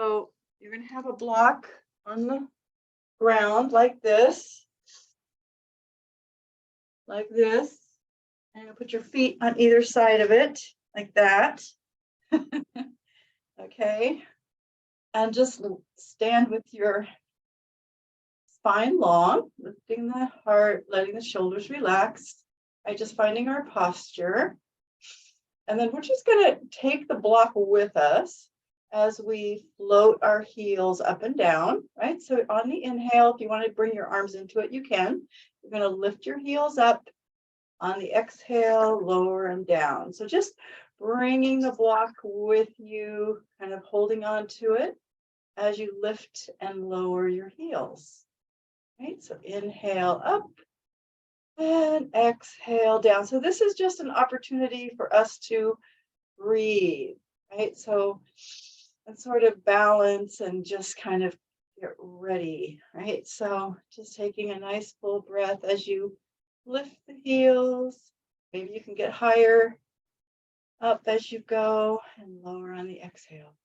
So you're going to have a block on the ground like this. Like this. And you'll put your feet on either side of it, like that. Okay. And just stand with your spine long, lifting the heart, letting the shoulders relax by just finding our posture. And then we're just going to take the block with us as we float our heels up and down, right? So on the inhale, if you want to bring your arms into it, you can. You're going to lift your heels up. On the exhale, lower and down. So just bringing the block with you, kind of holding on to it as you lift and lower your heels. Right? So inhale up and exhale down. So this is just an opportunity for us to breathe, right? So and sort of balance and just kind of get ready, right? So just taking a nice full breath as you lift the heels. Maybe you can get higher up as you go and lower on the exhale.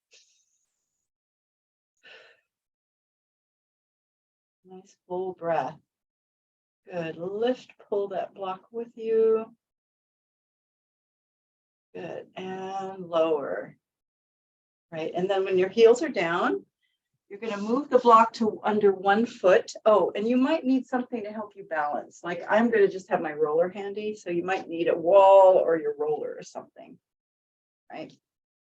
Nice full breath. Good. Lift, pull that block with you. Good. And lower. Right. And then when your heels are down, you're going to move the block to under one foot. Oh, and you might need something to help you balance. Like I'm going to just have my roller handy. So you might need a wall or your roller or something. Right.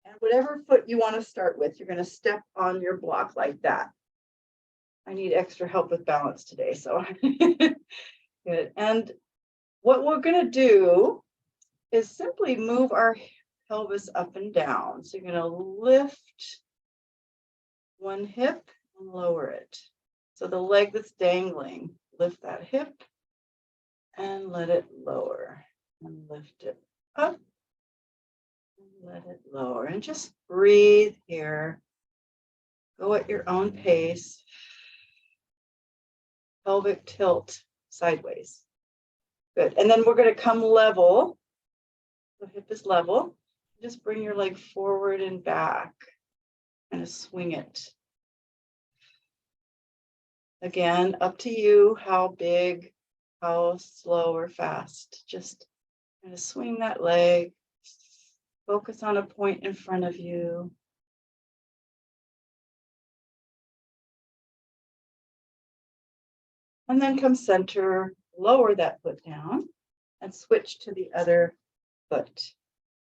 And whatever foot you want to start with, you're going to step on your block like that. I need extra help with balance today. So good. And what we're going to do is simply move our pelvis up and down. So you're going to lift one hip and lower it. So the leg that's dangling, lift that hip and let it lower and lift it up and let it lower and just breathe here. Go at your own pace. Pelvic tilt sideways. Good. And then we're going to come level. The hip is level. Just bring your leg forward and back. Kind of swing it. Again, up to you how big, how slow or fast. Just kind of swing that leg. Focus on a point in front of you. And then come center, lower that foot down and switch to the other foot.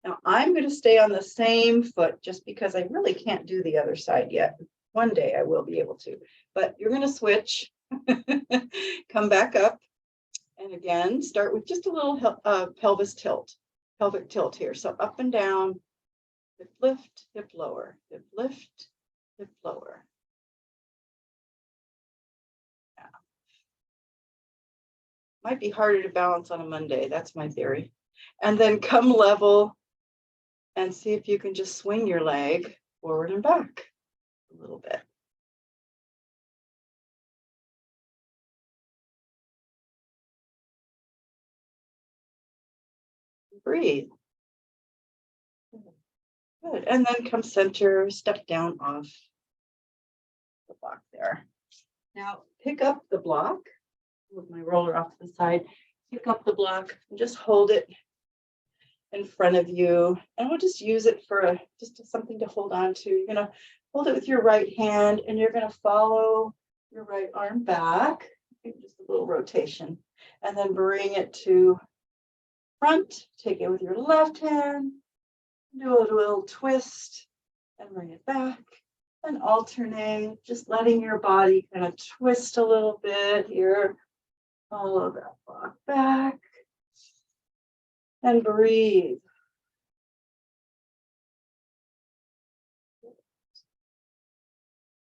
Now I'm going to stay on the same foot just because I really can't do the other side yet. One day I will be able to, but you're going to switch, come back up. And again, start with just a little pelvic tilt here. So up and down, hip lift, hip lower, hip lift, hip lower. Yeah. Might be harder to balance on a Monday. That's my theory. And then come level and see if you can just swing your leg forward and back a little bit. Breathe. Good. And then come center, step down off the block there. Now pick up the block, move my roller off to the side, pick up the block and just hold it in front of you. And we'll just use it for just something to hold on to. You're going to hold it with your right hand and you're going to follow your right arm back. Just a little rotation. And then bring it to front. Take it with your left hand. Do a little twist and bring it back and alternate, just letting your body kind of twist a little bit here. Follow that block back and breathe.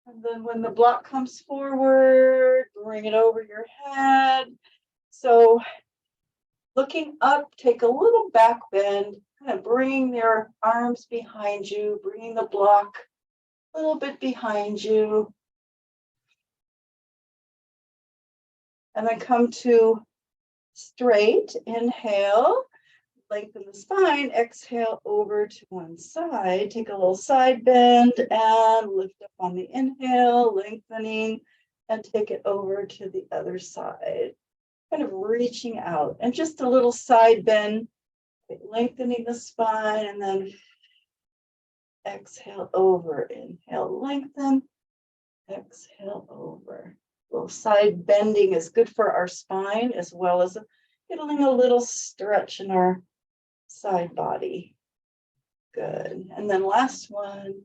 And then when the block comes forward, bring it over your head. So looking up, take a little back bend. Kind of bring your arms behind you, bringing the block a little bit behind you. And then come to straight, inhale, lengthen the spine, exhale over to one side, take a little side bend and lift up on the inhale, lengthening, and take it over to the other side, kind of reaching out, and just a little side bend, lengthening the spine, and then exhale over, inhale, lengthen, exhale over. A little side bending is good for our spine as well as getting a little stretch in our side body. Good. And then last one.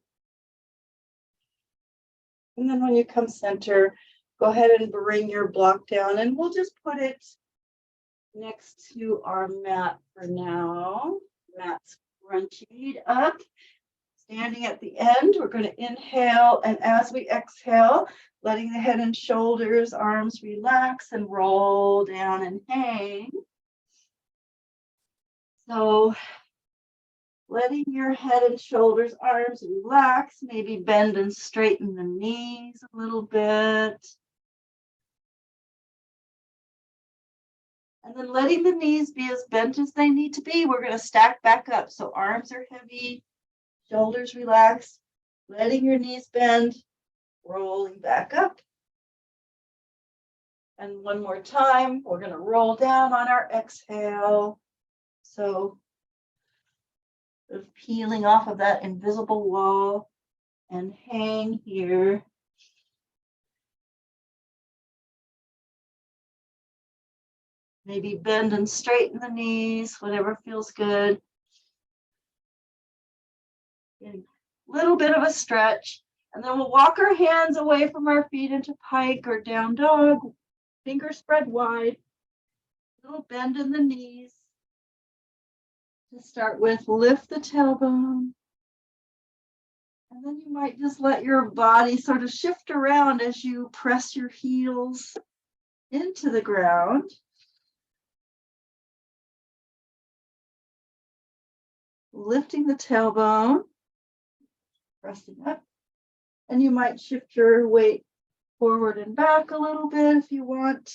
And then when you come center, go ahead and bring your block down, and we'll just put it next to our mat for now. Mat's scrunchied up. Standing at the end, we're going to inhale, and as we exhale, letting the head and shoulders, arms relax and roll down and hang. So letting your head and shoulders, arms relax, maybe bend and straighten the knees a little bit. And then letting the knees be as bent as they need to be. We're going to stack back up. So arms are heavy, shoulders relaxed, letting your knees bend, rolling back up. And one more time, we're going to roll down on our exhale. So peeling off of that invisible wall and hang here. Maybe bend and straighten the knees, whatever feels good. A little bit of a stretch, and then we'll walk our hands away from our feet into pike or down dog, fingers spread wide, little bend in the knees. To start with, lift the tailbone, and then you might just let your body sort of shift around as you press your heels into the ground. Lifting the tailbone, pressing up, and you might shift your weight forward and back a little bit if you want,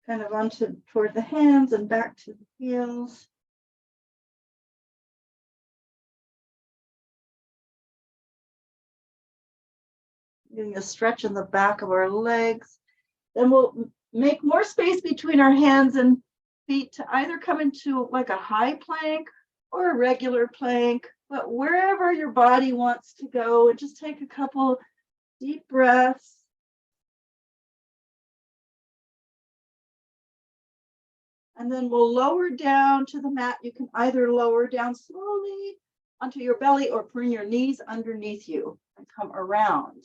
kind of onto toward the hands and back to the heels. Getting a stretch in the back of our legs. Then we'll make more space between our hands and feet to either come into like a high plank or a regular plank, but wherever your body wants to go, and just take a couple deep breaths. And then we'll lower down to the mat. You can either lower down slowly onto your belly or bring your knees underneath you and come around.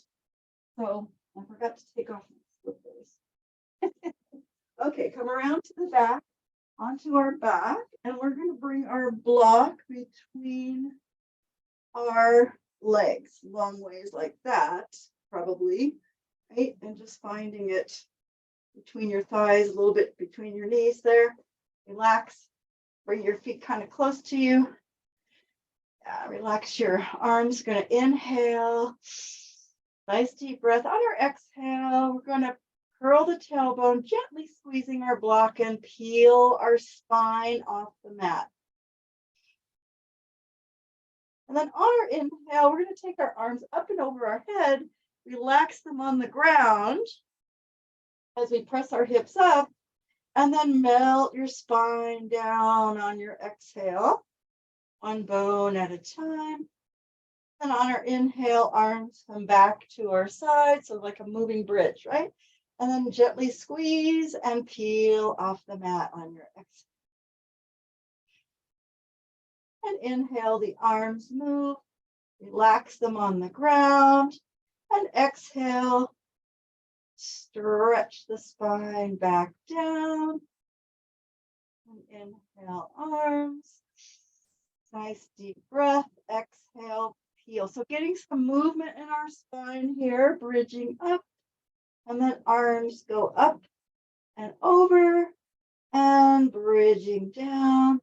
So I forgot to take off my slippers. Okay, come around to the back, onto our back, and we're going to bring our block between our legs, long ways like that, probably, right? And just finding it between your thighs, a little bit between your knees there. Relax, bring your feet kind of close to you. Relax your arms. Going to inhale. Nice deep breath. On our exhale, we're going to curl the tailbone, gently squeezing our block and peel our spine off the mat. And then on our inhale, we're going to take our arms up and over our head, relax them on the ground as we press our hips up, and then melt your spine down on your exhale, one bone at a time. And on our inhale, arms come back to our sides, so like a moving bridge, right? And then gently squeeze and peel off the mat on your exhale. And inhale, the arms move, relax them on the ground, and exhale, stretch the spine back down. And inhale, arms, nice deep breath, exhale, peel. So getting some movement in our spine here, bridging up, and then arms go up and over and bridging down.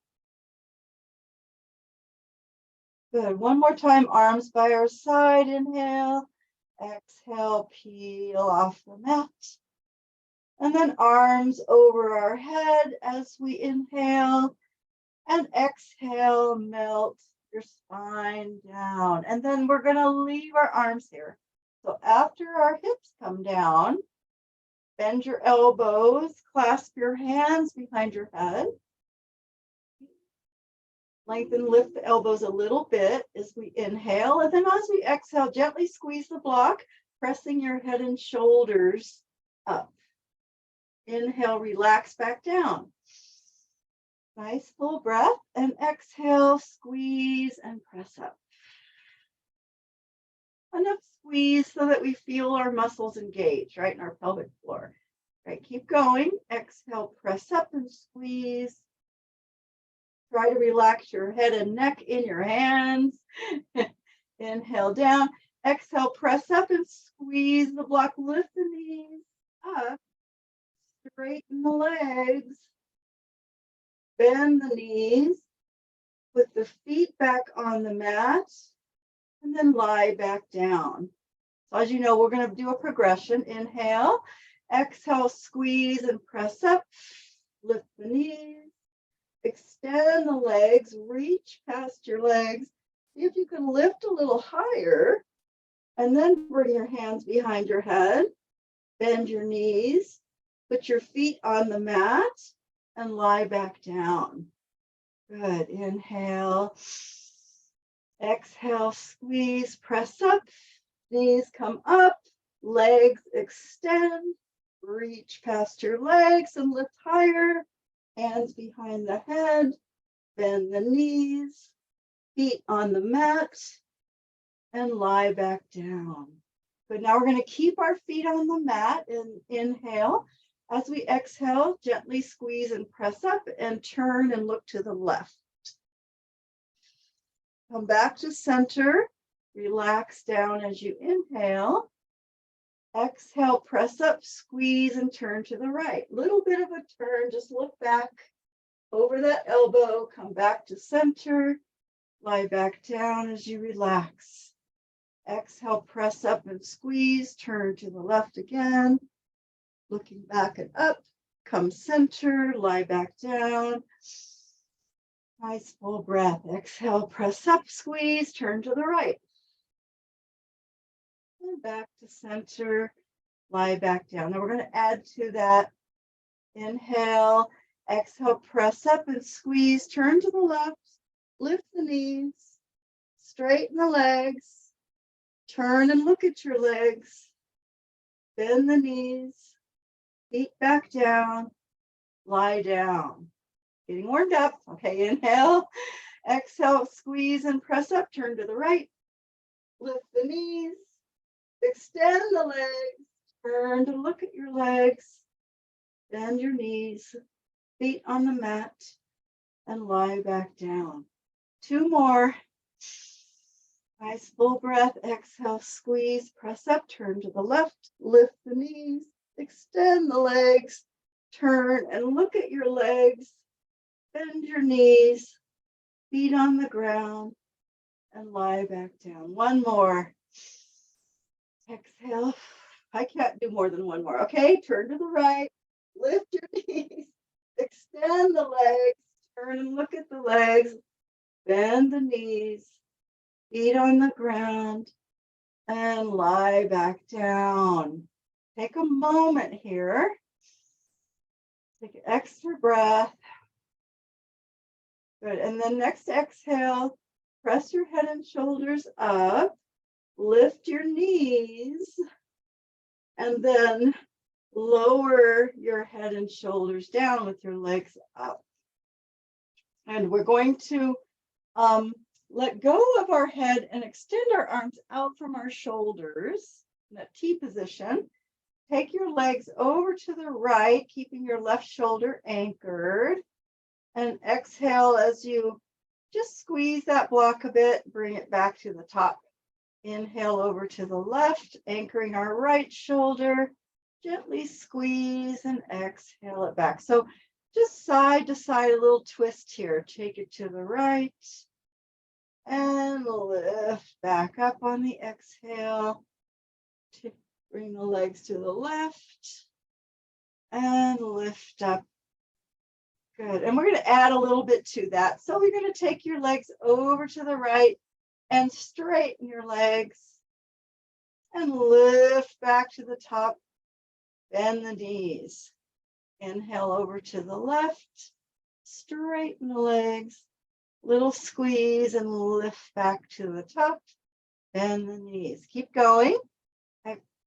Good. One more time, arms by our side. Inhale, exhale, peel off the mat. And then arms over our head as we inhale And exhale, melt your spine down. And then we're going to leave our arms here. So after our hips come down, bend your elbows, clasp your hands behind your head. Lengthen, lift the elbows a little bit as we inhale. And then as we exhale, gently squeeze the block, pressing your head and shoulders up. Inhale, relax back down. Nice full breath. And exhale, squeeze and press up. Enough squeeze so that we feel our muscles engage, right, in our pelvic floor. Right, keep going. Exhale, press up and squeeze. Try to relax your head and neck in your hands. Inhale down. Exhale, press up and squeeze the block. Lift the knees up. Straighten the legs. Bend the knees. Put the feet back on the mat. And then lie back down. So as you know, we're going to do a progression. Inhale. Exhale, squeeze and press up. Lift the knees. Extend the legs, reach past your legs. See if you can lift a little higher, and then bring your hands behind your head. Bend your knees, put your feet on the mat, and lie back down. Good. Inhale. Exhale, squeeze, press up. Knees come up, legs extend, reach past your legs and lift higher. Hands behind the head, bend the knees, feet on the mat, and lie back down. Good. Now we're going to keep our feet on the mat and inhale. As we exhale, gently squeeze and press up and turn and look to the left. Come back to center. Relax down as you inhale. Exhale, press up, squeeze, and turn to the right. Little bit of a turn, just look back over that elbow, come back to center, lie back down as you relax. Exhale, press up and squeeze, turn to the left again. Looking back and up, come center, lie back down. Nice full breath. Exhale, press up, squeeze, turn to the right. And back to center, lie back down. Now we're going to add to that. Inhale, exhale, press up and squeeze, turn to the left, lift the knees, straighten the legs, turn and look at your legs, bend the knees, feet back down, lie down. Getting warmed up. Okay, inhale, exhale, squeeze and press up, turn to the right, lift the knees, extend the legs, turn to look at your legs, bend your knees, feet on the mat, and lie back down. Two more. Nice full breath. Exhale, squeeze, press up, turn to the left, lift the knees, extend the legs, turn and look at your legs, bend your knees, feet on the ground, and lie back down. One more. Exhale. I can't do more than one more. Okay, turn to the right, lift your knees, extend the legs, turn and look at the legs, bend the knees, feet on the ground, and lie back down. Take a moment here. Take an extra breath. Good. And then next exhale, press your head and shoulders up, lift your knees, and then lower your head and shoulders down with your legs up. And we're going to let go of our head and extend our arms out from our shoulders in that T position. Take your legs over to the right, keeping your left shoulder anchored. And exhale as you just squeeze that block a bit, bring it back to the top. Inhale over to the left, anchoring our right shoulder. Gently squeeze and exhale it back. So just side to side, a little twist here. Take it to the right and lift back up on the exhale. Bring the legs to the left and lift up. Good. And we're going to add a little bit to that. So you're going to take your legs over to the right and straighten your legs and lift back to the top. Bend the knees. Inhale over to the left. Straighten the legs. Little squeeze and lift back to the top. Bend the knees. Keep going.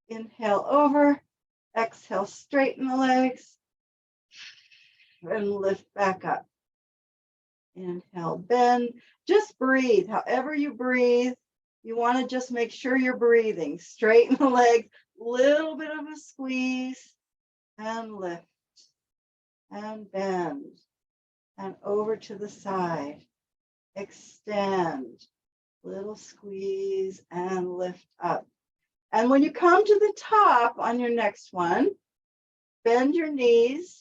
Inhale over. Exhale, straighten the legs. And lift back up. Inhale, bend. Just breathe. However you breathe, you want to just make sure you're breathing. Straighten the legs. Little bit of a squeeze. And lift. And bend. And over to the side. Extend. Little squeeze and lift up. And when you come to the top on your next one, bend your knees.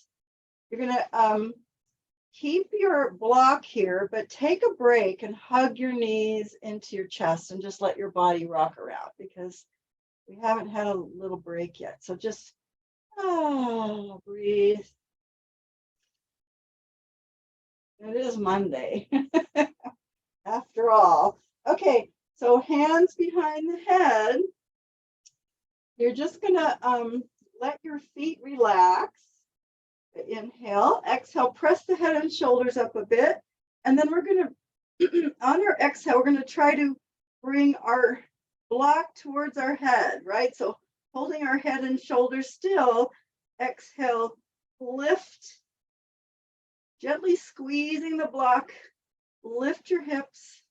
You're going to keep your block here, but take a break and hug your knees into your chest and just let your body rock around because we haven't had a little break yet. So just breathe. It is Monday after all. Okay, so hands behind the head. You're just going to let your feet relax. Inhale, exhale, press the head and shoulders up a bit. And then we're going to, on your exhale, we're going to try to bring our block towards our head, right? So holding our head and shoulders still, exhale, lift, gently squeezing the block, lift your hips,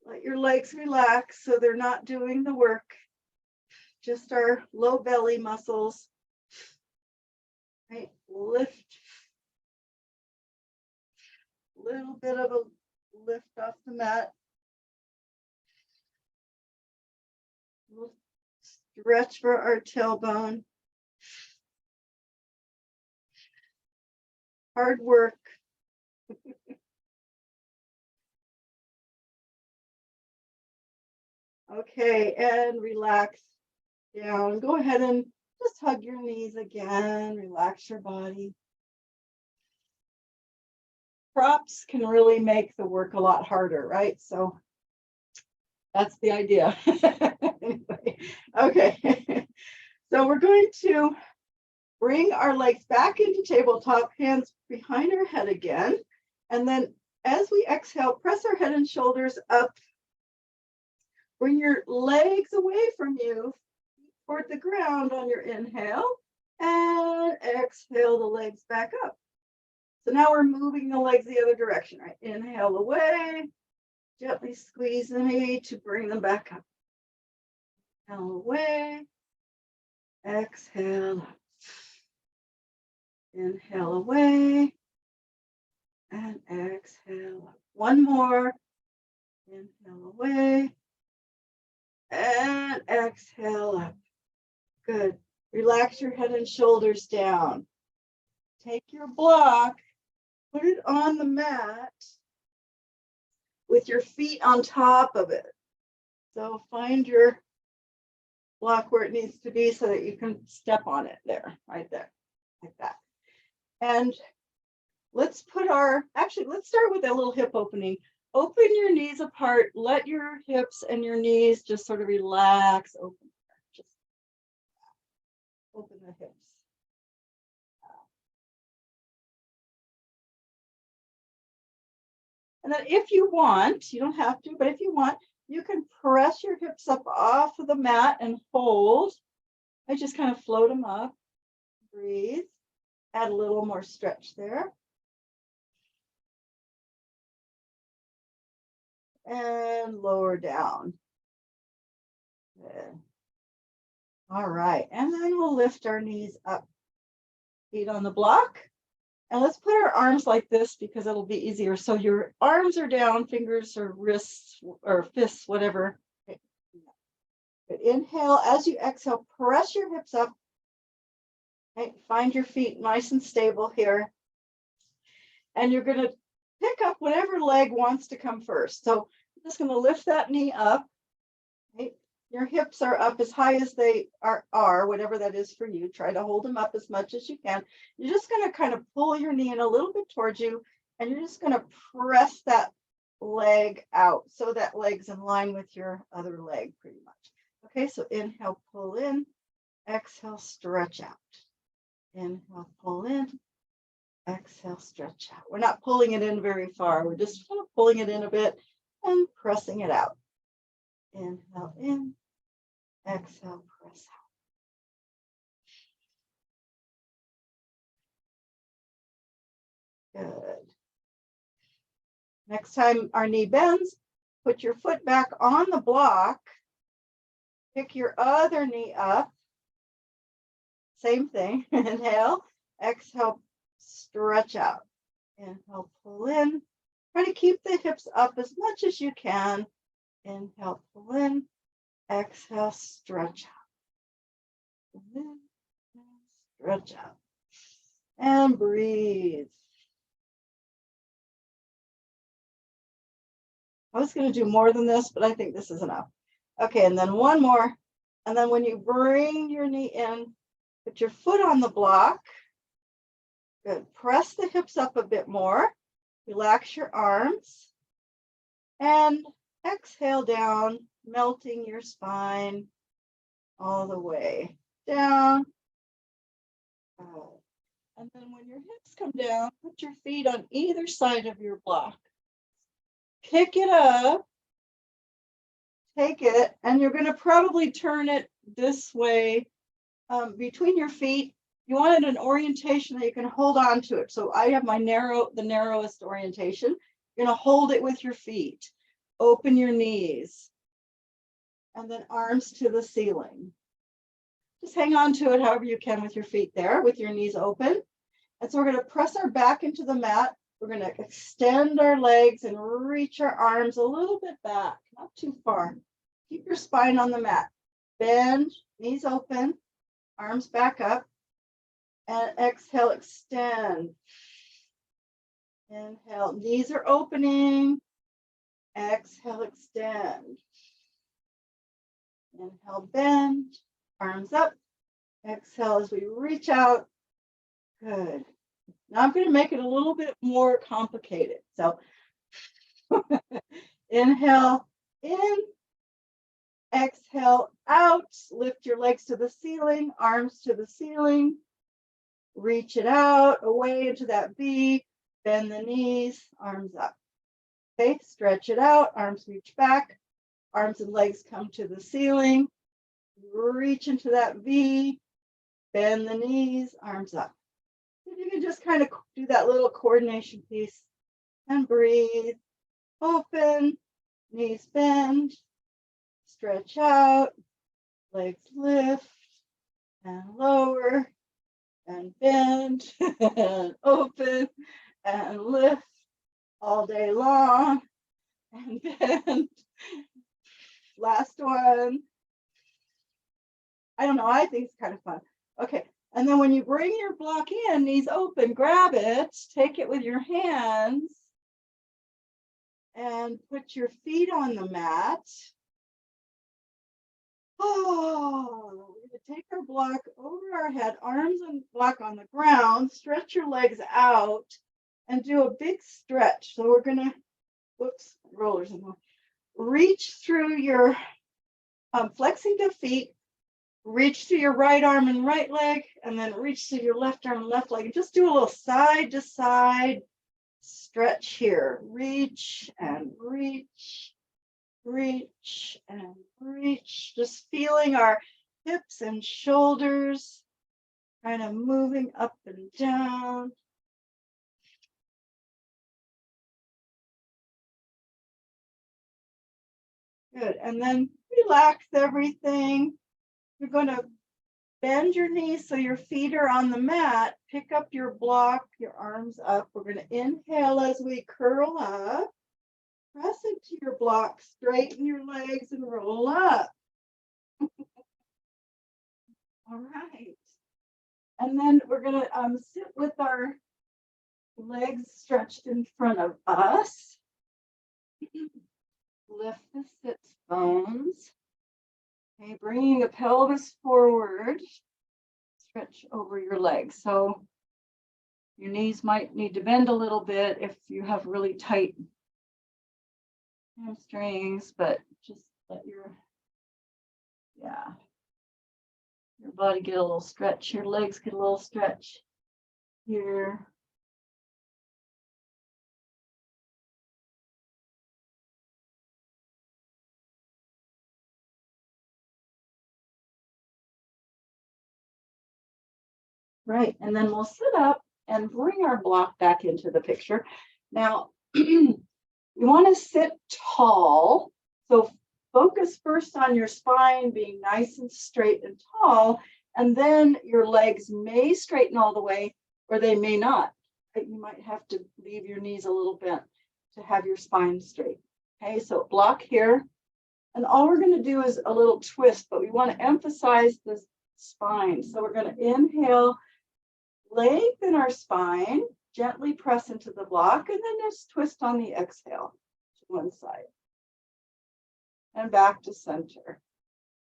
let your legs relax so they're not doing the work, just our low belly muscles. Right, lift, little bit of a lift off the mat. We'll stretch for our tailbone. Hard work. Okay, and relax down. Go ahead and just hug your knees again, relax your body. Props can really make the work a lot harder, right? So that's the idea. Anyway, okay. So we're going to bring our legs back into tabletop, hands behind our head again. And then as we exhale, press our head and shoulders up. Bring your legs away from you, toward the ground on your inhale, and exhale the legs back up. So now we're moving the legs the other direction, right? Inhale away, gently squeeze the knee to bring them back up. Inhale away, exhale up. Inhale away, and exhale up. One more. Inhale away, and exhale up. Good. Relax your head and shoulders down. Take your block, put it on the mat with your feet on top of it. So find your block where it needs to be so that you can step on it there, right there, like that. And let's start with a little hip opening. Open your knees apart, let your hips and your knees just sort of relax, open. Just open the hips. And then if you want, you don't have to, but if you want, you can press your hips up off of the mat and hold. I just kind of float them up, breathe, add a little more stretch there. And lower down. Good. All right, and then we'll lift our knees up, feet on the block. And let's put our arms like this because it'll be easier. So your arms are down, fingers or wrists or fists, whatever. But inhale, as you exhale, press your hips up. Okay, find your feet nice and stable here. And you're going to pick up whatever leg wants to come first. So I'm just going to lift that knee up. Okay. your hips are up as high as they are, whatever that is for you. Try to hold them up as much as you can. You're just going to kind of pull your knee in a little bit towards you, and you're just going to press that leg out so that leg's in line with your other leg pretty much. Okay, so inhale, pull in, exhale, stretch out. Inhale, pull in, exhale, stretch out. We're not pulling it in very far. We're just kind of pulling it in a bit and pressing it out. Inhale in, exhale, press out. Good. Next time our knee bends, put your foot back on the block. Pick your other knee up. Same thing. Inhale, exhale, stretch out. Inhale, pull in. Try to keep the hips up as much as you can. Inhale, pull in. Exhale, stretch out. Pull in, stretch out. And breathe. I was going to do more than this, but I think this is enough. Okay, and then one more. And then when you bring your knee in, put your foot on the block. Good. Press the hips up a bit more. Relax your arms. And exhale down, melting your spine all the way down. And then when your hips come down, put your feet on either side of your block. Pick it up, take it, and you're going to probably turn it this way between your feet. You want it an orientation that you can hold on to it. So I have the narrowest orientation. You're going to hold it with your feet. Open your knees. And then arms to the ceiling. Just hang on to it however you can with your feet there, with your knees open. And so we're going to press our back into the mat. We're going to extend our legs and reach our arms a little bit back, not too far. Keep your spine on the mat. Bend, knees open, arms back up. And exhale, extend. Inhale, knees are opening. Exhale, extend. Inhale, bend, arms up. Exhale as we reach out. Good. Now I'm going to make it a little bit more complicated. So inhale in, exhale out, lift your legs to the ceiling, arms to the ceiling, reach it out, away into that V, bend the knees, arms up. Okay, stretch it out, arms reach back, arms and legs come to the ceiling, reach into that V, bend the knees, arms up. You can just kind of do that little coordination piece and breathe. Open, knees bend, stretch out, legs lift and lower and bend and open and lift all day long and bend. Last one. I don't know, I think it's kind of fun. Okay. And then when you bring your block in, knees open, grab it, take it with your hands, and put your feet on the mat. Oh, we're going to take our block over our head, arms and block on the ground, stretch your legs out, and do a big stretch. So we're going to, whoops, rollers. Reach through your flexing the feet. Reach through your right arm and right leg, and then reach through your left arm and left leg. And just do a little side to side stretch here. Reach and reach, reach and reach. Just feeling our hips and shoulders kind of moving up and down. Good. And then relax everything. You're going to bend your knees so your feet are on the mat. Pick up your block, your arms up. We're going to inhale as we curl up. Press into your block, straighten your legs and roll up. All right. And then we're going to sit with our legs stretched in front of us. Lift the sits bones. Okay, bringing the pelvis forward, stretch over your legs. So your knees might need to bend a little bit if you have really tight hamstrings, but just let your body get a little stretch, your legs get a little stretch here. Right, and then we'll sit up and bring our block back into the picture. Now, you want to sit tall. So focus first on your spine being nice and straight and tall, and then your legs may straighten all the way or they may not. You might have to leave your knees a little bent to have your spine straight. Okay, so block here. And all we're going to do is a little twist, but we want to emphasize the spine. So we're going to inhale, lengthen our spine, gently press into the block, and then just twist on the exhale to one side. And back to center.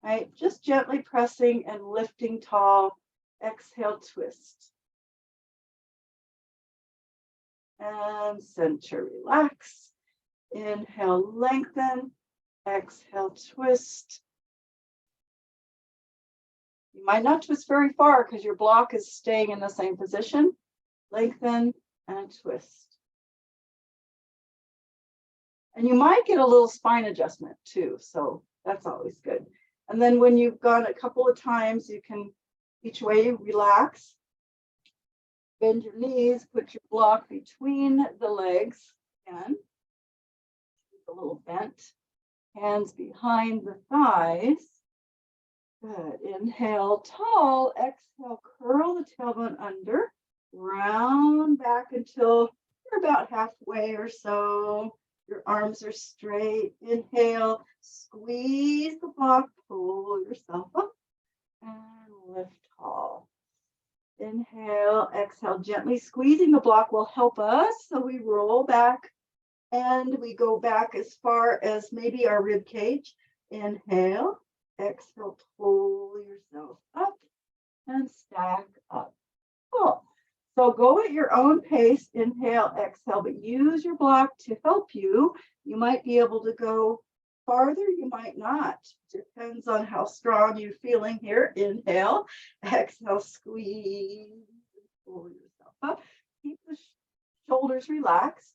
Right? Just gently pressing and lifting tall. Exhale, twist. And center, relax. Inhale, lengthen. Exhale, twist. You might not twist very far because your block is staying in the same position. Lengthen and twist. And you might get a little spine adjustment too, so that's always good. And then when you've gone a couple of times, you can each way relax. Bend your knees, put your block between the legs again. Keep a little bent. Hands behind the thighs. Good. Inhale, tall. Exhale, curl the tailbone under. Round back until you're about halfway or so. Your arms are straight. Inhale, squeeze the block, pull yourself up, and lift tall. Inhale, exhale, gently squeezing the block will help us. So we roll back and we go back as far as maybe our rib cage. Inhale, exhale, pull yourself up and stack up. Cool. So go at your own pace, inhale, exhale, but use your block to help you. You might be able to go farther, you might not. Depends on how strong you're feeling here. Inhale, exhale, squeeze, pull yourself up. Keep the shoulders relaxed.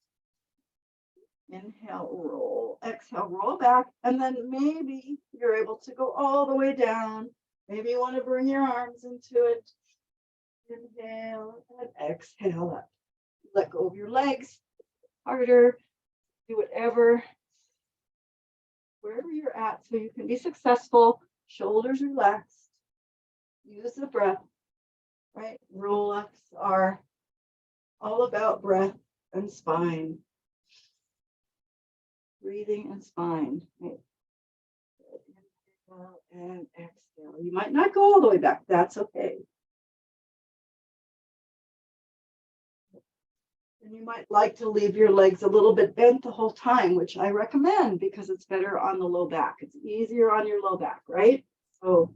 Inhale, roll, exhale, roll back, and then maybe you're able to go all the way down. Maybe you want to bring your arms into it. Inhale and exhale up. Let go of your legs. Harder. Do whatever, wherever you're at, so you can be successful. Shoulders relaxed. Use the breath. Right? Roll-ups are all about breath and spine. Breathing and spine. Right? Inhale and exhale. You might not go all the way back. That's okay. And you might like to leave your legs a little bit bent the whole time, which I recommend because it's better on the low back. It's easier on your low back, right? So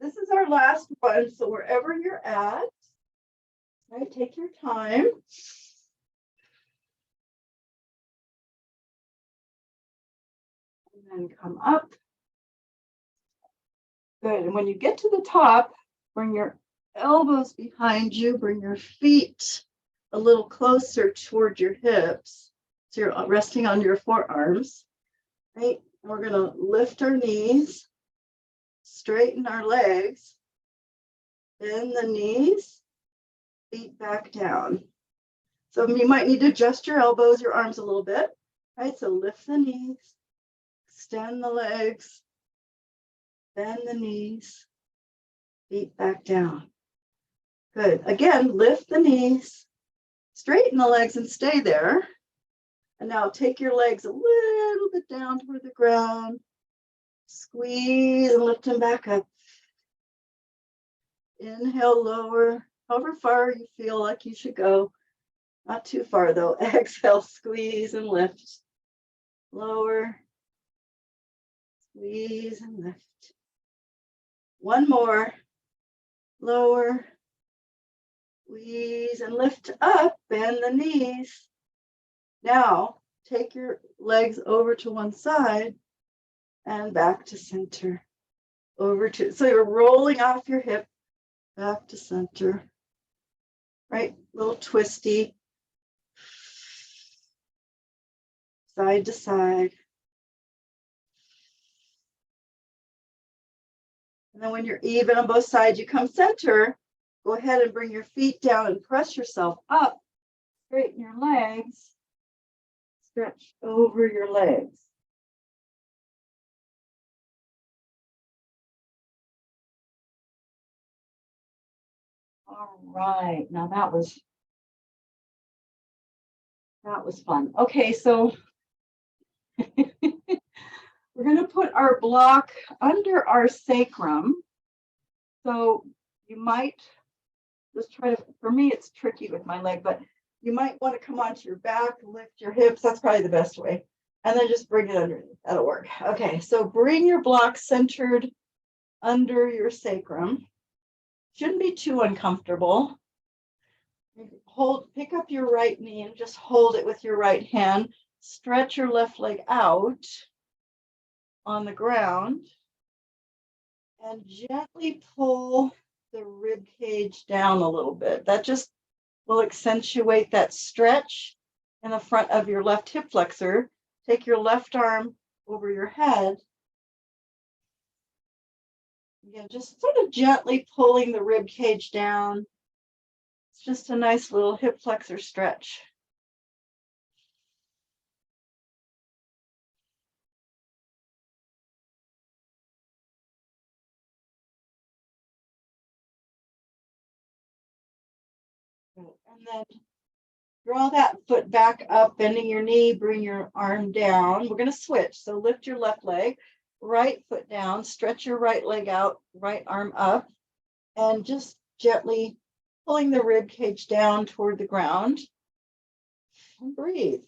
this is our last one. So wherever you're at, right, take your time. And then come up. Good. And when you get to the top, bring your elbows behind you, bring your feet a little closer toward your hips. So you're resting on your forearms, right? And we're going to lift our knees, straighten our legs, bend the knees, feet back down. So you might need to adjust your elbows, your arms a little bit, right? So lift the knees, extend the legs, bend the knees, feet back down. Good. Again, lift the knees, straighten the legs and stay there. And now take your legs a little bit down toward the ground. Squeeze and lift them back up. Inhale, lower, however far you feel like you should go. Not too far though. Exhale, squeeze and lift. Lower. Squeeze and lift. One more. Lower. Squeeze and lift up. Bend the knees. Now, take your legs over to one side and back to center. So you're rolling off your hip, back to center. Right? Little twisty. Side to side. And then when you're even on both sides, you come center. Go ahead and bring your feet down and press yourself up. Straighten your legs. Stretch over your legs. All right. Now that was fun. Okay, so we're going to put our block under our sacrum. So you might just try to, for me, it's tricky with my leg, but you might want to come onto your back, lift your hips. That's probably the best way. And then just bring it underneath. That'll work. Okay, so bring your block centered under your sacrum. Shouldn't be too uncomfortable. Pick up your right knee and just hold it with your right hand. Stretch your left leg out on the ground and gently pull the rib cage down a little bit. That just will accentuate that stretch in the front of your left hip flexor. Take your left arm over your head. Again, just sort of gently pulling the rib cage down. It's just a nice little hip flexor stretch. And then draw that foot back up, bending your knee, bring your arm down. We're going to switch. So lift your left leg, right foot down, stretch your right leg out, right arm up, and just gently pulling the rib cage down toward the ground. And breathe.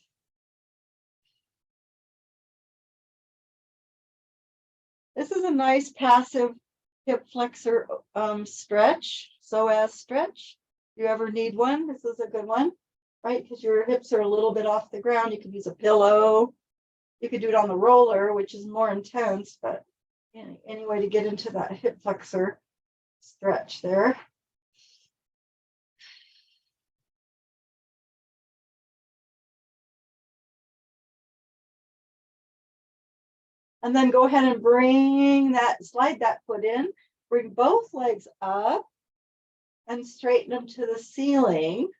This is a nice passive hip flexor stretch, psoas stretch. If you ever need one, this is a good one, right? Because your hips are a little bit off the ground. You could use a pillow. You could do it on the roller, which is more intense, but any way to get into that hip flexor stretch there. And then go ahead and slide that foot in, bring both legs up and straighten them to the ceiling.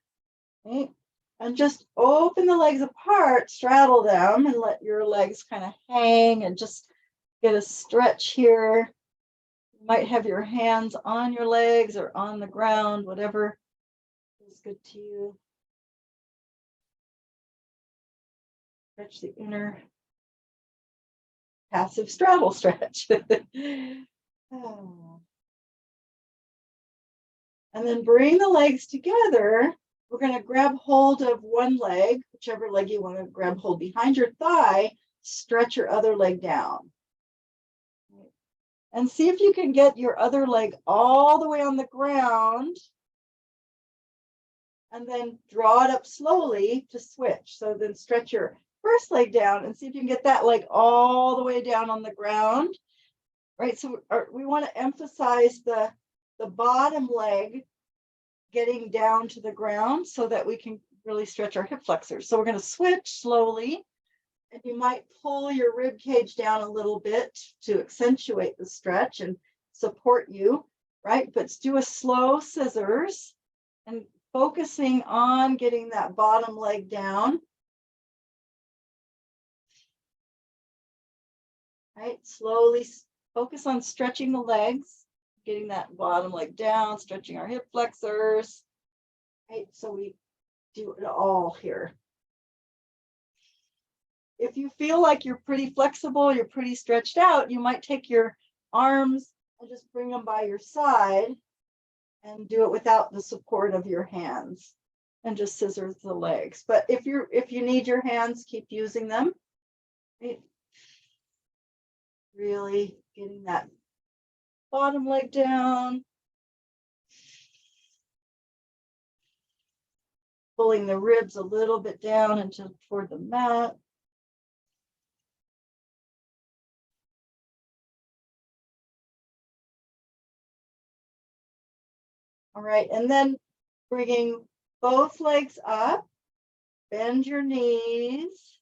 Okay? And just open the legs apart, straddle them, and let your legs kind of hang and just get a stretch here. You might have your hands on your legs or on the ground, whatever is good to you. Stretch the inner passive straddle stretch. Oh. And then bring the legs together. We're going to grab hold of one leg, whichever leg you want to grab hold behind your thigh, stretch your other leg down. And see if you can get your other leg all the way on the ground. And then draw it up slowly to switch. So then stretch your first leg down and see if you can get that leg all the way down on the ground. Right, so we want to emphasize the bottom leg getting down to the ground so that we can really stretch our hip flexors. So we're going to switch slowly, and you might pull your rib cage down a little bit to accentuate the stretch and support you, right? But do a slow scissors and focusing on getting that bottom leg down. Right, slowly focus on stretching the legs, getting that bottom leg down, stretching our hip flexors. Right, so we do it all here. If you feel like you're pretty flexible, you're pretty stretched out, you might take your arms and just bring them by your side and do it without the support of your hands and just scissors the legs. But if you need your hands, keep using them. Right? really getting that bottom leg down. Pulling the ribs a little bit down into toward the mat. All right, and then bringing both legs up, bend your knees,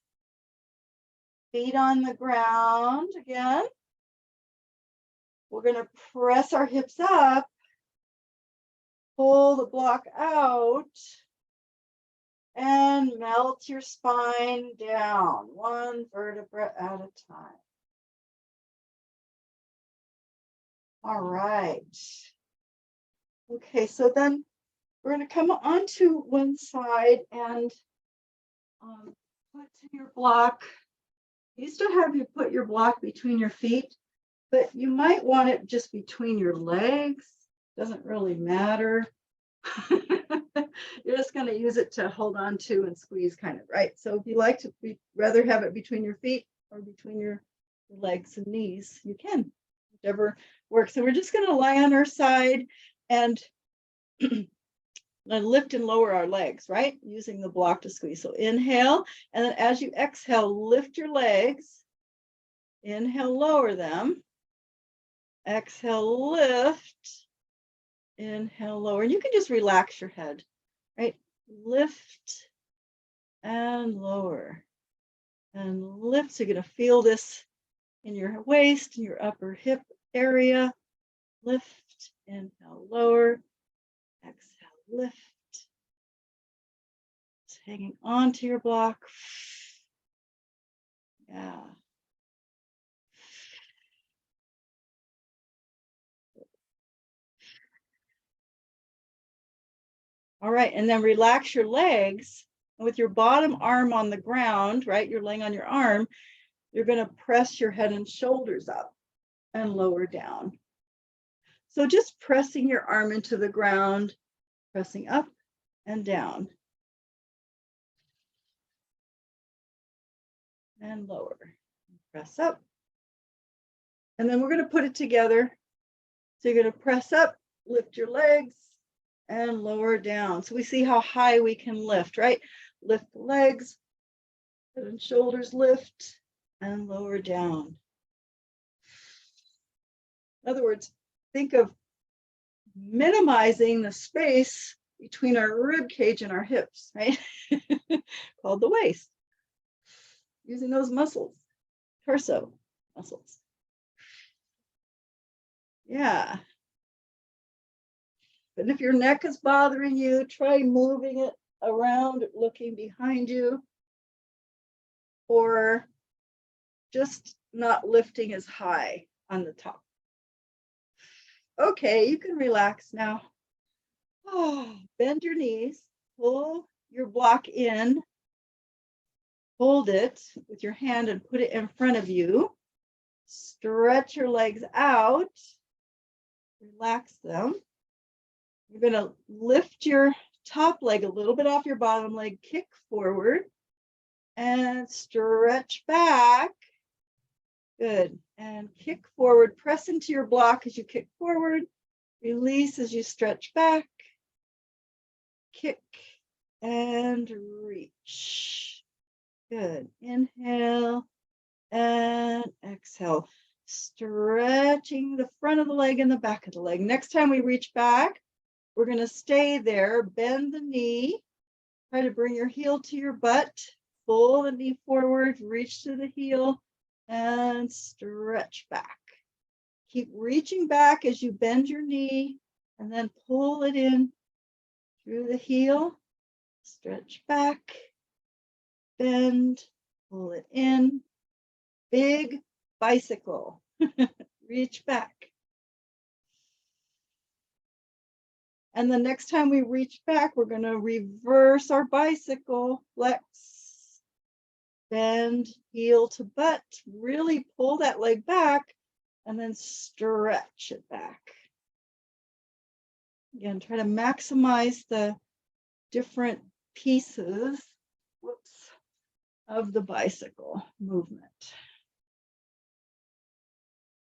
feet on the ground again. We're going to press our hips up, pull the block out, and melt your spine down, one vertebra at a time. All right. Okay, so then we're going to come onto one side and put your block. You still have you put your block between your feet, but you might want it just between your legs. Doesn't really matter. You're just going to use it to hold on to and squeeze kind of, right? So if you like to rather have it between your feet or between your legs and knees, you can, whichever works. So we're just going to lie on our side and lift and lower our legs, right? Using the block to squeeze. So inhale, and then as you exhale, lift your legs. Inhale, lower them. Exhale, lift. Inhale, lower. And you can just relax your head, right? Lift and lower. And lift. So you're going to feel this in your waist, in your upper hip area. Lift, inhale, lower. Exhale, lift. Just hanging on to your block. Yeah. All right, and then relax your legs with your bottom arm on the ground, right? You're laying on your arm. You're going to press your head and shoulders up and lower down. So just pressing your arm into the ground, pressing up and down. And lower. Press up. And then we're going to put it together. So you're going to press up, lift your legs, and lower down. So we see how high we can lift, right? Lift the legs, head and shoulders lift, and lower down. In other words, think of minimizing the space between our rib cage and our hips, right? Called the waist. Using those muscles, torso muscles. Yeah. But if your neck is bothering you, try moving it around, looking behind you, or just not lifting as high on the top. Okay, you can relax now. Oh, bend your knees, pull your block in, hold it with your hand and put it in front of you. Stretch your legs out, relax them. You're going to lift your top leg a little bit off your bottom leg, kick forward, and stretch back. Good. And kick forward, press into your block as you kick forward, release as you stretch back, kick, and reach. Good. Inhale and exhale. Stretching the front of the leg and the back of the leg. Next time we reach back, we're going to stay there, bend the knee, try to bring your heel to your butt, pull the knee forward, reach to the heel, and stretch back. Keep reaching back as you bend your knee, and then pull it in through the heel, stretch back, bend, pull it in, big bicycle, reach back. And the next time we reach back, we're going to reverse our bicycle, flex, bend, heel to butt, really pull that leg back, and then stretch it back. Again, try to maximize the different pieces, of the bicycle movement.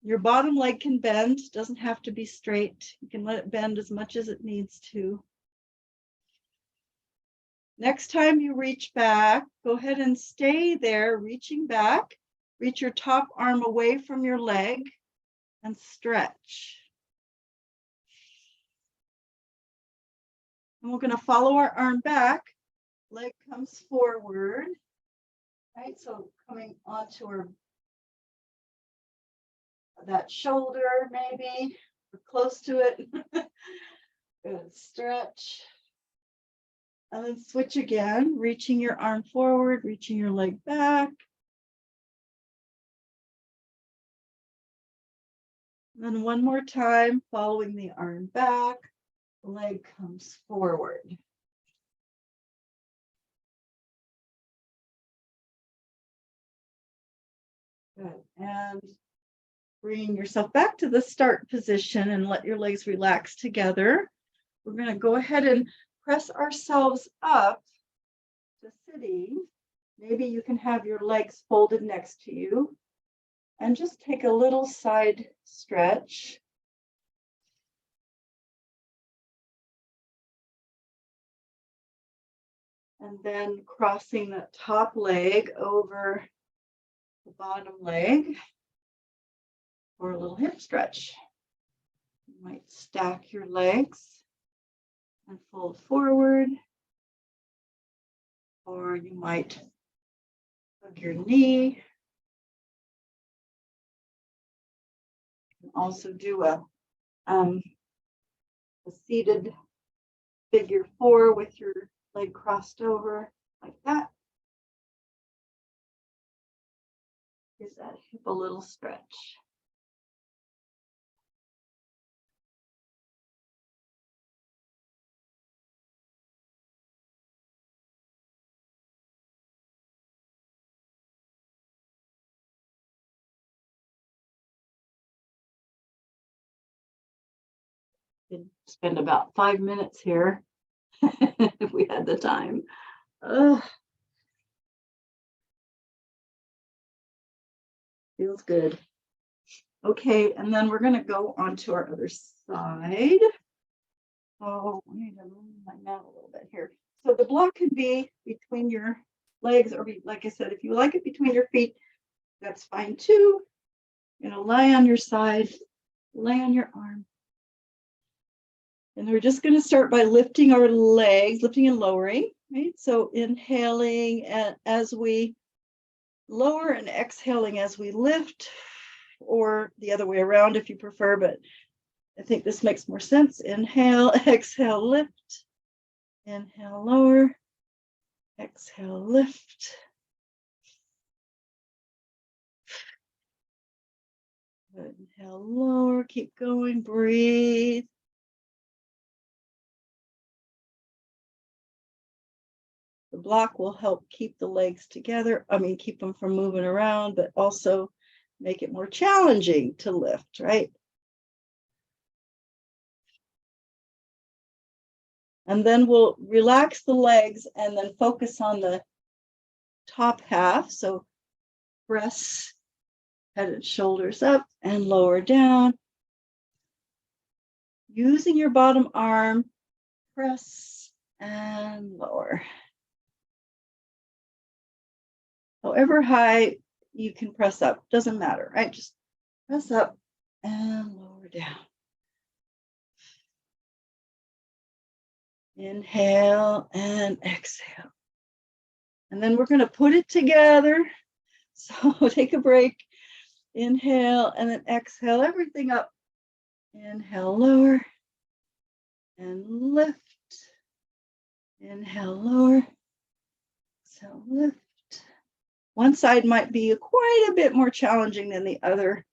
Your bottom leg can bend, doesn't have to be straight. You can let it bend as much as it needs to. Next time you reach back, go ahead and stay there, reaching back. Reach your top arm away from your leg and stretch. And we're going to follow our arm back. Leg comes forward. Right, so coming onto our that shoulder, maybe, or close to it. Good, stretch. And then switch again, reaching your arm forward, reaching your leg back. And then one more time, following the arm back, leg comes forward. Good, and bringing yourself back to the start position and let your legs relax together. We're going to go ahead and press ourselves up to sitting. Maybe you can have your legs folded next to you and just take a little side stretch. And then crossing the top leg over the bottom leg for a little hip stretch. You might stack your legs and fold forward, or you might hug your knee. You can also do a seated figure 4 with your leg crossed over like that. Gives that hip a little stretch. Could spend about 5 minutes here if we had the time. Feels good. Okay, and then we're going to go on to our other side. Oh, I need to move my mat a little bit here. So the block could be between your legs, or like I said, if you like it between your feet, that's fine too. You know, lie on your side, lay on your arm. And we're just going to start by lifting our legs, lifting and lowering, right? So inhaling and as we lower and exhaling as we lift, or the other way around if you prefer, but I think this makes more sense. Inhale, exhale, lift. Inhale, lower. Exhale, lift. Good. Inhale, lower. Keep going. Breathe. The block will help keep the legs together. Keep them from moving around, but also make it more challenging to lift, right? And then we'll relax the legs and then focus on the top half. So press head and shoulders up and lower down. Using your bottom arm, press and lower. However high you can press up, doesn't matter, right? Just press up and lower down. Inhale and exhale. And then we're going to put it together. So take a break. Inhale and then exhale everything up. Inhale, lower and lift. Inhale, lower. Exhale, lift. One side might be quite a bit more challenging than the other.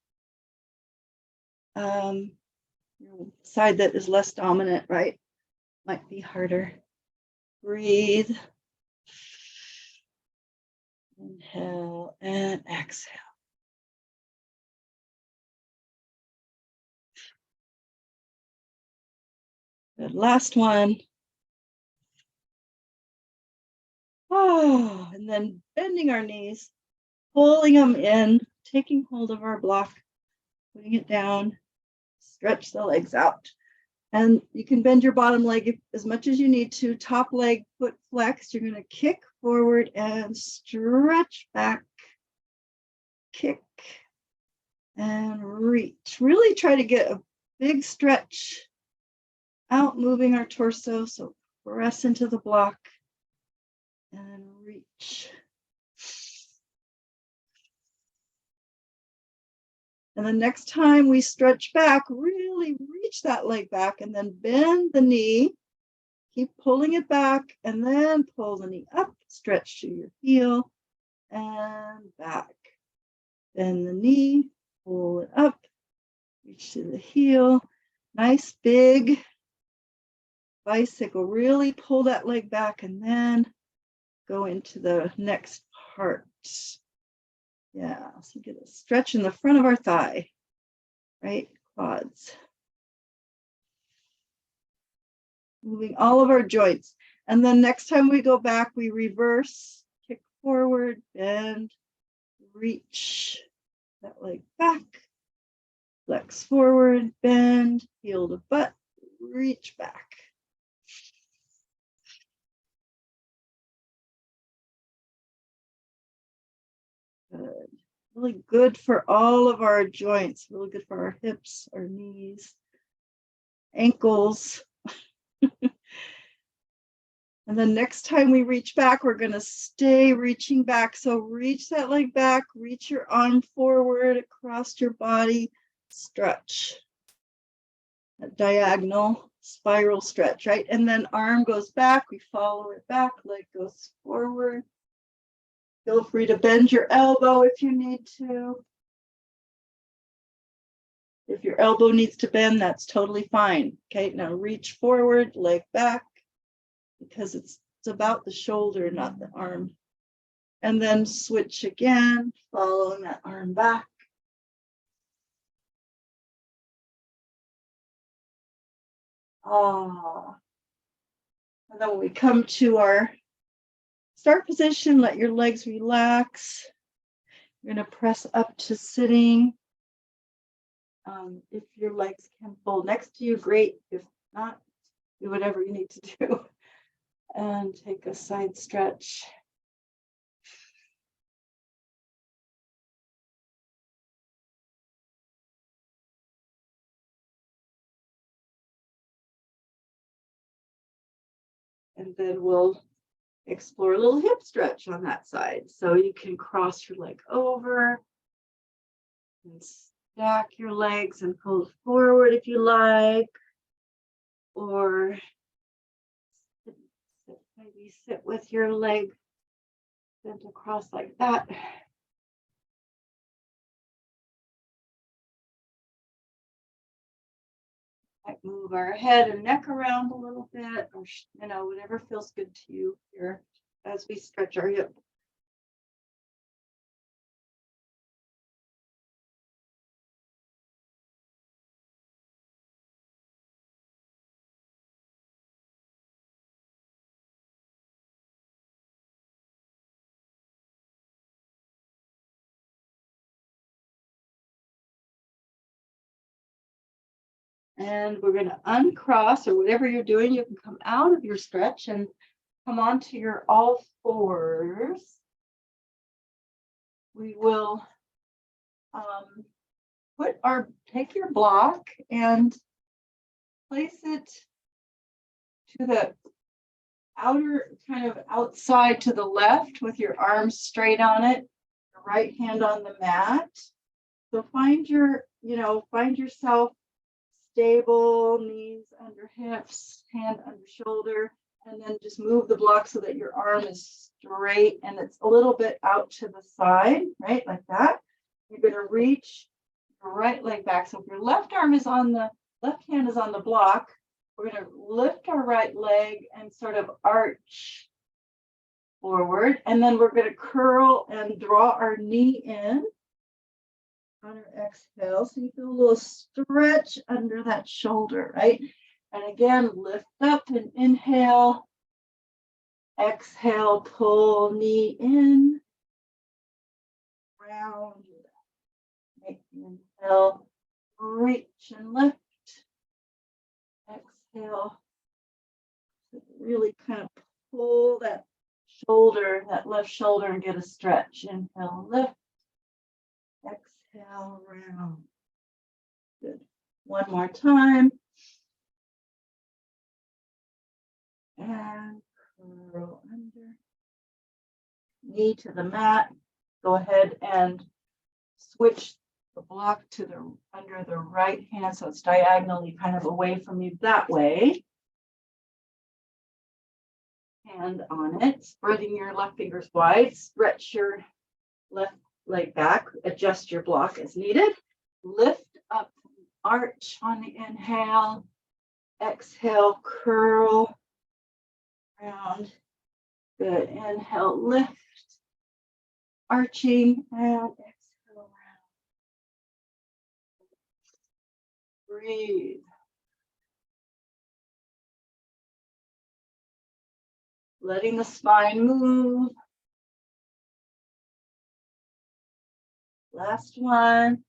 Side that is less dominant, right? Might be harder. Breathe. Inhale and exhale. Good. Last one. Oh, and then bending our knees, pulling them in, taking hold of our block putting it down, stretch the legs out. And you can bend your bottom leg as much as you need to. Top leg, foot flexed. You're going to kick forward and stretch back. Kick and reach. Really try to get a big stretch out, moving our torso. So press into the block and reach. And the next time we stretch back, really reach that leg back and then bend the knee. Keep pulling it back and then pull the knee up, stretch to your heel and back. Bend the knee, pull it up, reach to the heel. Nice big bicycle. Really pull that leg back and then go into the next part. Yeah, so get a stretch in the front of our thigh, right? Quads. Moving all of our joints. And then next time we go back, we reverse, kick forward, bend, reach that leg back, flex forward, bend, heel to butt, reach back. Good. Really good for all of our joints, really good for our hips, our knees, ankles. And then next time we reach back, we're going to stay reaching back. So reach that leg back, reach your arm forward across your body, stretch. A diagonal spiral stretch, right? And then arm goes back, we follow it back, leg goes forward. Feel free to bend your elbow if you need to. If your elbow needs to bend, that's totally fine. Okay, now reach forward, leg back, because it's about the shoulder, not the arm. And then switch again, following that arm back. And then when we come to our start position, let your legs relax. You're going to press up to sitting. If your legs can fold next to you, great. If not, do whatever you need to do. And take a side stretch. And then we'll explore a little hip stretch on that side. So you can cross your leg over and stack your legs and pull forward if you like, or maybe sit with your leg bent across like that. Might move our head and neck around a little bit, or whatever feels good to you here as we stretch our hip. And we're going to uncross, or whatever you're doing, you can come out of your stretch and come onto your all fours. We will take your block and place it to the outer, kind of outside to the left with your arms straight on it, your right hand on the mat. So find yourself stable, knees under hips, hand under shoulder, and then just move the block so that your arm is straight and it's a little bit out to the side, right? Like that. You're going to reach your right leg back. So if your left hand is on the block, we're going to lift our right leg and sort of arch forward. And then we're going to curl and draw our knee in on our exhale. So you feel a little stretch under that shoulder, right? And again, lift up and inhale. Exhale, pull knee in. Round. Make the inhale reach and lift. Exhale. Really kind of pull that shoulder, that left shoulder, and get a stretch. Inhale, lift. Exhale, round. Good. One more time. And curl under. Knee to the mat. Go ahead and switch the block to the under the right hand so it's diagonally kind of away from you that way. Hand on it, spreading your left fingers wide, stretch your left leg back, adjust your block as needed. Lift up, arch on the inhale. Exhale, curl round. Good. Inhale, lift, arching, and exhale round. Breathe. Letting the spine move. Last one.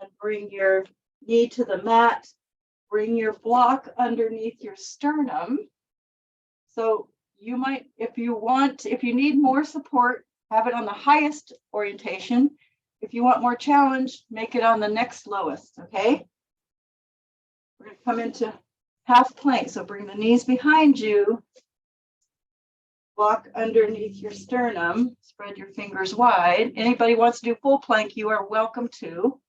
And bring your knee to the mat. Bring your block underneath your sternum. So you might, if you need more support, have it on the highest orientation. If you want more challenge, make it on the next lowest, okay? We're going to come into half plank. So bring the knees behind you. Block underneath your sternum. Spread your fingers wide. Anybody wants to do full plank, you are welcome to.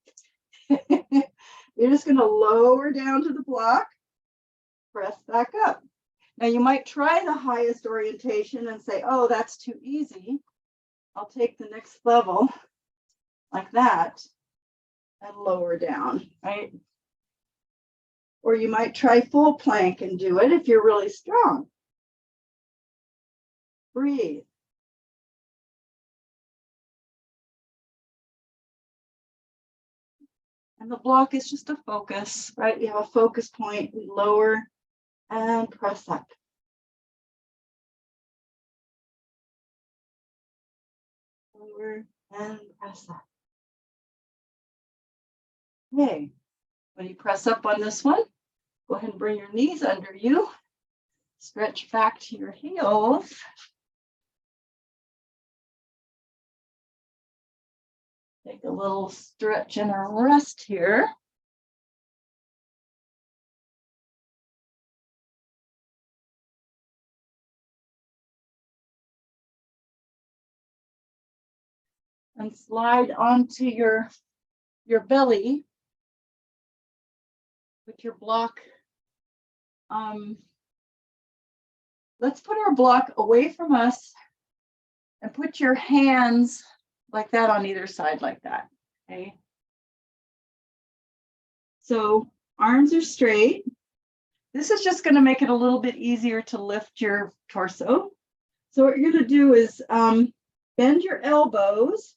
You're just going to lower down to the block. Press back up. Now you might try the highest orientation and say, oh, that's too easy. I'll take the next level like that and lower down, right? Or you might try full plank and do it if you're really strong. Breathe. And the block is just a focus, right? We have a focus point. We lower and press up. Lower and press up. Okay. When you press up on this one, go ahead and bring your knees under you. Stretch back to your heels. Take a little stretch and a rest here. And slide onto your belly with your block. Let's put our block away from us and put your hands like that on either side like that, okay? So arms are straight. This is just going to make it a little bit easier to lift your torso. So what you're going to do is bend your elbows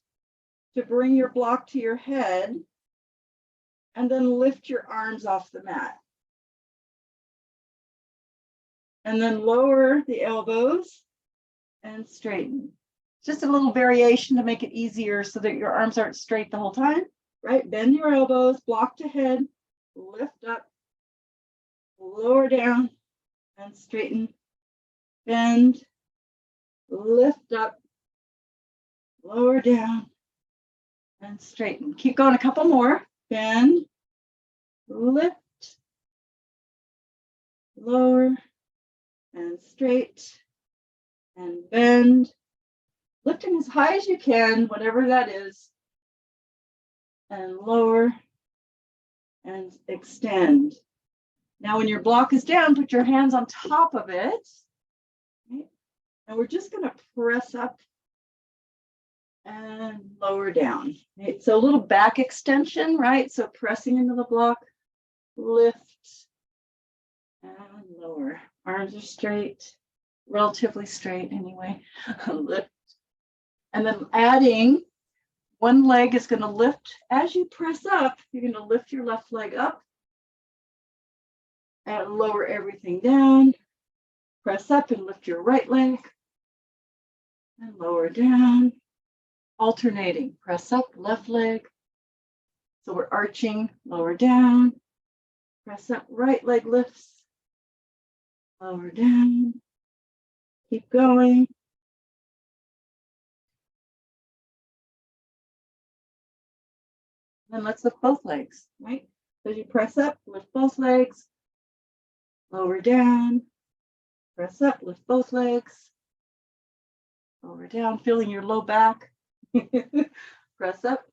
to bring your block to your head and then lift your arms off the mat. And then lower the elbows and straighten. Just a little variation to make it easier so that your arms aren't straight the whole time, right? Bend your elbows, block to head, lift up, lower down, and straighten. Bend, lift up, lower down, and straighten. Keep going a couple more. Bend, lift, lower, and straight, and bend. Lifting as high as you can, whatever that is, and lower and extend. Now, when your block is down, put your hands on top of it. Okay? And we're just going to press up and lower down. Okay? So a little back extension, right? So pressing into the block, lift and lower. Arms are straight, relatively straight anyway. Lift. And then adding, one leg is going to lift. As you press up, you're going to lift your left leg up and lower everything down. Press up and lift your right leg and lower down. alternating. Press up, left leg. So we're arching, lower down. Press up, right leg lifts. Lower down. Keep going. Then let's lift both legs, right? So as you press up, lift both legs. Lower down. Press up, lift both legs. Lower down, feeling your low back. Press up.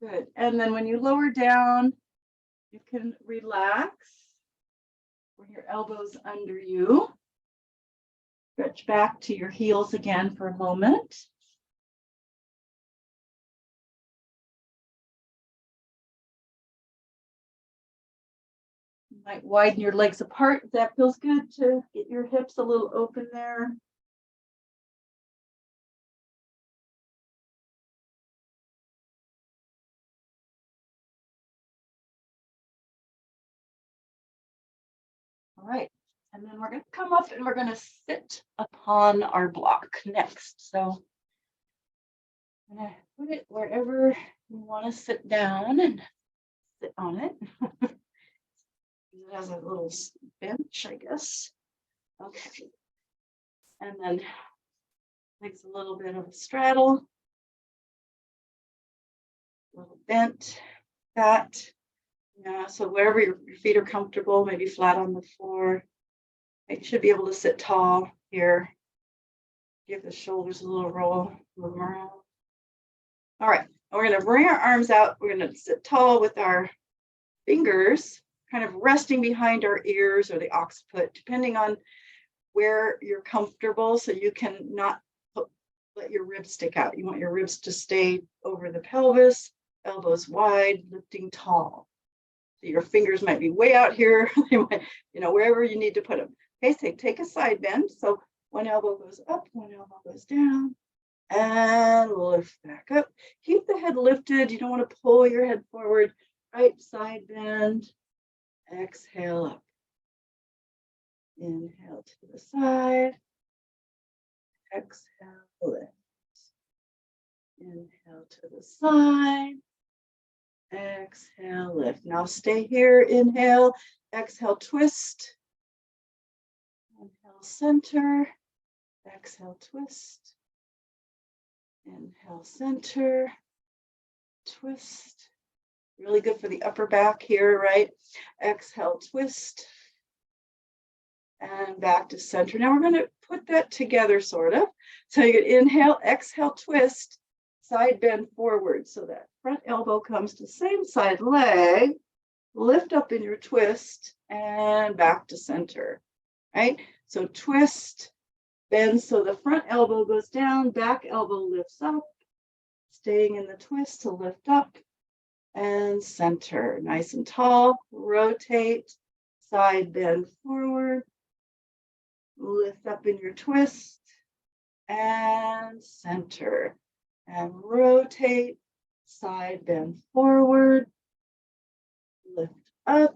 Good. And then when you lower down, you can relax. Bring your elbows under you. Stretch back to your heels again for a moment. You might widen your legs apart. That feels good to get your hips a little open there. All right, and then we're going to come up and we're going to sit upon our block next. So I'm going to put it wherever you want to sit down and sit on it. It has a little bench, I guess. Okay. And then makes a little bit of a straddle, a little bent, that. Yeah, so wherever your feet are comfortable, maybe flat on the floor. You should be able to sit tall here. Give the shoulders a little roll, move them around. All right, we're going to bring our arms out. We're going to sit tall with our fingers kind of resting behind our ears or the occiput, depending on where you're comfortable, so you can not let your ribs stick out. You want your ribs to stay over the pelvis, elbows wide, lifting tall. So your fingers might be way out here, they might, wherever you need to put them. Okay, so take a side bend. So one elbow goes up, one elbow goes down, and lift back up. Keep the head lifted. You don't want to pull your head forward. Right side bend. Exhale up. Inhale to the side. Exhale, lift. Inhale to the side. Exhale, lift. Now stay here. Inhale. Exhale, twist. Inhale, center. Exhale, twist. Inhale, center. Twist. Really good for the upper back here, right? Exhale, twist. And back to center. Now we're going to put that together, sort of. So you can inhale, exhale, twist, side bend forward. So that front elbow comes to same side leg, lift up in your twist, and back to center, right? So twist, bend, so the front elbow goes down, back elbow lifts up, staying in the twist to lift up, and center. Nice and tall, rotate, side bend forward, lift up in your twist, and center. And rotate, side bend forward, lift up,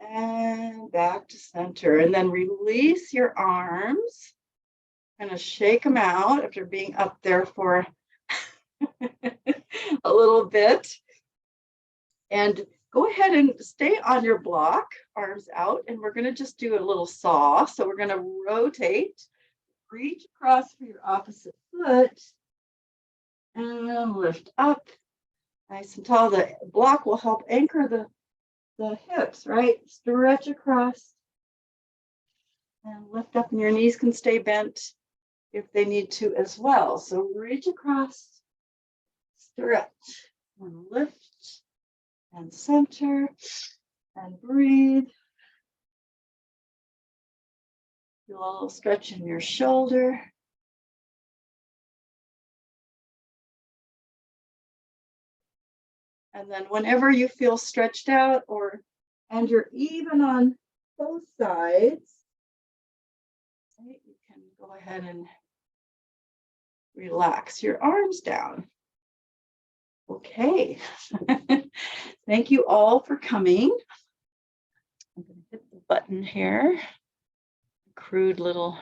and back to center. And then release your arms. Kind of shake them out after being up there for a little bit. And go ahead and stay on your block, arms out, and we're going to just do a little saw. So we're going to rotate, reach across for your opposite foot, and lift up. Nice and tall. The block will help anchor the hips, right? Stretch across and lift up, and your knees can stay bent if they need to as well. So reach across, stretch, and lift, and center, and breathe. Feel a little stretch in your shoulder. And then whenever you feel stretched out and you're even on both sides, right, you can go ahead and relax your arms down. Okay. Thank you all for coming. I'm going to hit the button here. crude little